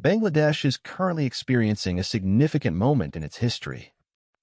Bangladesh is currently experiencing a significant moment in its history.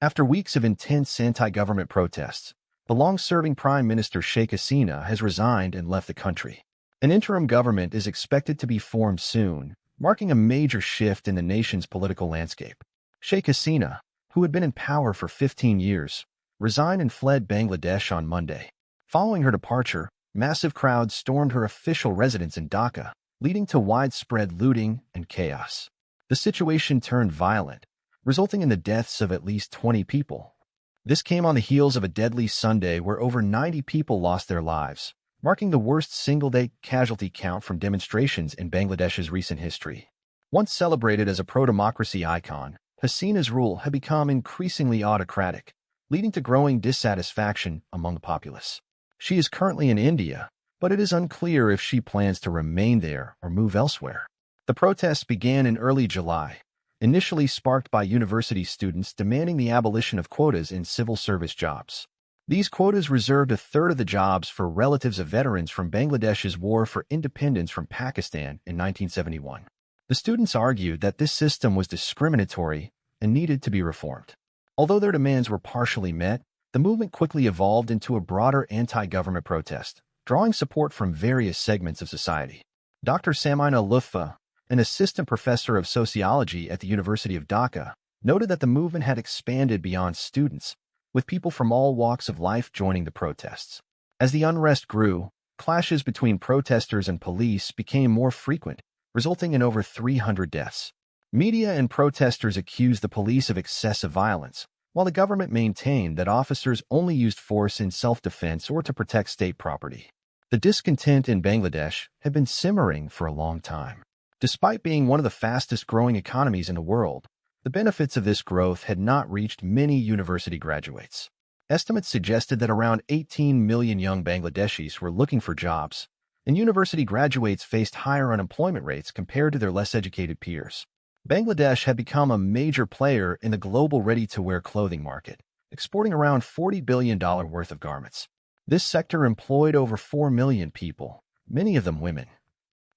After weeks of intense anti-government protests, the long-serving Prime Minister Sheikh Hasina has resigned and left the country. An interim government is expected to be formed soon, marking a major shift in the nation's political landscape. Sheikh Hasina, who had been in power for 15 years, resigned and fled Bangladesh on Monday. Following her departure, massive crowds stormed her official residence in Dhaka, leading to widespread looting and chaos. The situation turned violent, resulting in the deaths of at least 20 people. This came on the heels of a deadly Sunday where over 90 people lost their lives, marking the worst single-day casualty count from demonstrations in Bangladesh's recent history. Once celebrated as a pro-democracy icon, Hasina's rule had become increasingly autocratic, leading to growing dissatisfaction among the populace. She is currently in India, but it is unclear if she plans to remain there or move elsewhere. The protests began in early July, initially sparked by university students demanding the abolition of quotas in civil service jobs. These quotas reserved a third of the jobs for relatives of veterans from Bangladesh's war for independence from Pakistan in 1971. The students argued that this system was discriminatory and needed to be reformed. Although their demands were partially met, the movement quickly evolved into a broader anti-government protest, drawing support from various segments of society. Dr. Samina Lutfa, an assistant professor of sociology at the University of Dhaka, noted that the movement had expanded beyond students, with people from all walks of life joining the protests. As the unrest grew, clashes between protesters and police became more frequent, resulting in over 300 deaths. Media and protesters accused the police of excessive violence, while the government maintained that officers only used force in self-defense or to protect state property. The discontent in Bangladesh had been simmering for a long time. Despite being one of the fastest-growing economies in the world, the benefits of this growth had not reached many university graduates. Estimates suggested that around 18 million young Bangladeshis were looking for jobs, and university graduates faced higher unemployment rates compared to their less educated peers. Bangladesh had become a major player in the global ready-to-wear clothing market, exporting around $40 billion worth of garments. This sector employed over 4 million people, many of them women.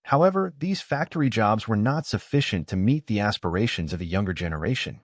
However, these factory jobs were not sufficient to meet the aspirations of the younger generation.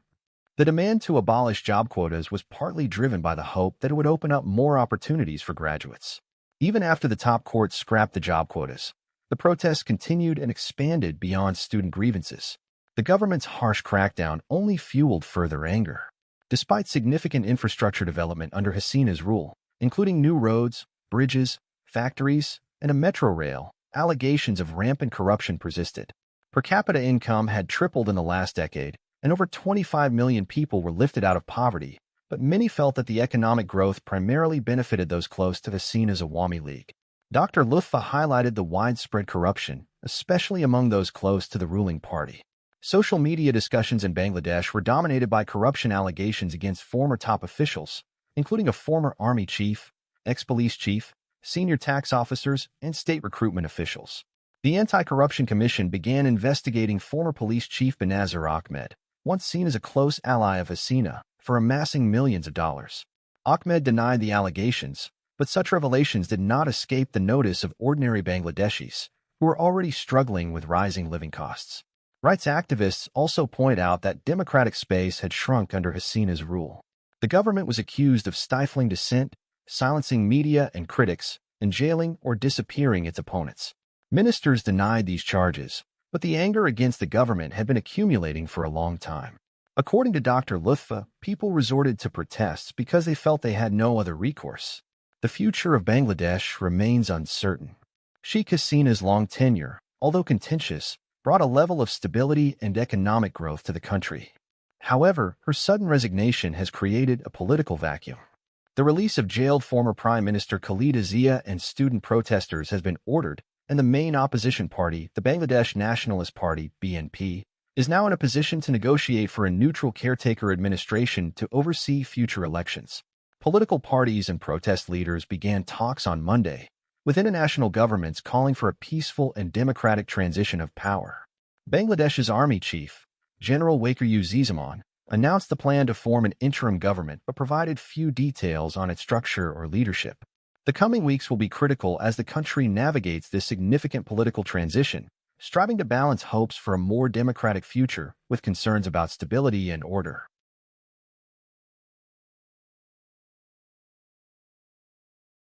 The demand to abolish job quotas was partly driven by the hope that it would open up more opportunities for graduates. Even after the top court scrapped the job quotas, the protests continued and expanded beyond student grievances. The government's harsh crackdown only fueled further anger. Despite significant infrastructure development under Hasina's rule, including new roads, bridges, factories, and a metro rail, allegations of rampant corruption persisted. Per capita income had tripled in the last decade, and over 25 million people were lifted out of poverty, but many felt that the economic growth primarily benefited those close to Hasina's Awami League. Dr. Lutfa highlighted the widespread corruption, especially among those close to the ruling party. Social media discussions in Bangladesh were dominated by corruption allegations against former top officials, including a former army chief, ex-police chief, senior tax officers, and state recruitment officials. The Anti-Corruption Commission began investigating former police chief Benazir Ahmed, once seen as a close ally of Hasina, for amassing millions of dollars. Ahmed denied the allegations, but such revelations did not escape the notice of ordinary Bangladeshis, who were already struggling with rising living costs. Rights activists also point out that democratic space had shrunk under Hasina's rule. The government was accused of stifling dissent, silencing media and critics, and jailing or disappearing its opponents. Ministers denied these charges, but the anger against the government had been accumulating for a long time. According to Dr. Lutfa, people resorted to protests because they felt they had no other recourse. The future of Bangladesh remains uncertain. Sheikh Hasina's long tenure, although contentious, brought a level of stability and economic growth to the country. However, her sudden resignation has created a political vacuum. The release of jailed former Prime Minister Khaleda Zia and student protesters has been ordered, and the main opposition party, the Bangladesh Nationalist Party (BNP), is now in a position to negotiate for a neutral caretaker administration to oversee future elections. Political parties and protest leaders began talks on Monday, with international governments calling for a peaceful and democratic transition of power. Bangladesh's army chief, General Waqar-u-Zizamon, announced the plan to form an interim government but provided few details on its structure or leadership. The coming weeks will be critical as the country navigates this significant political transition, striving to balance hopes for a more democratic future with concerns about stability and order.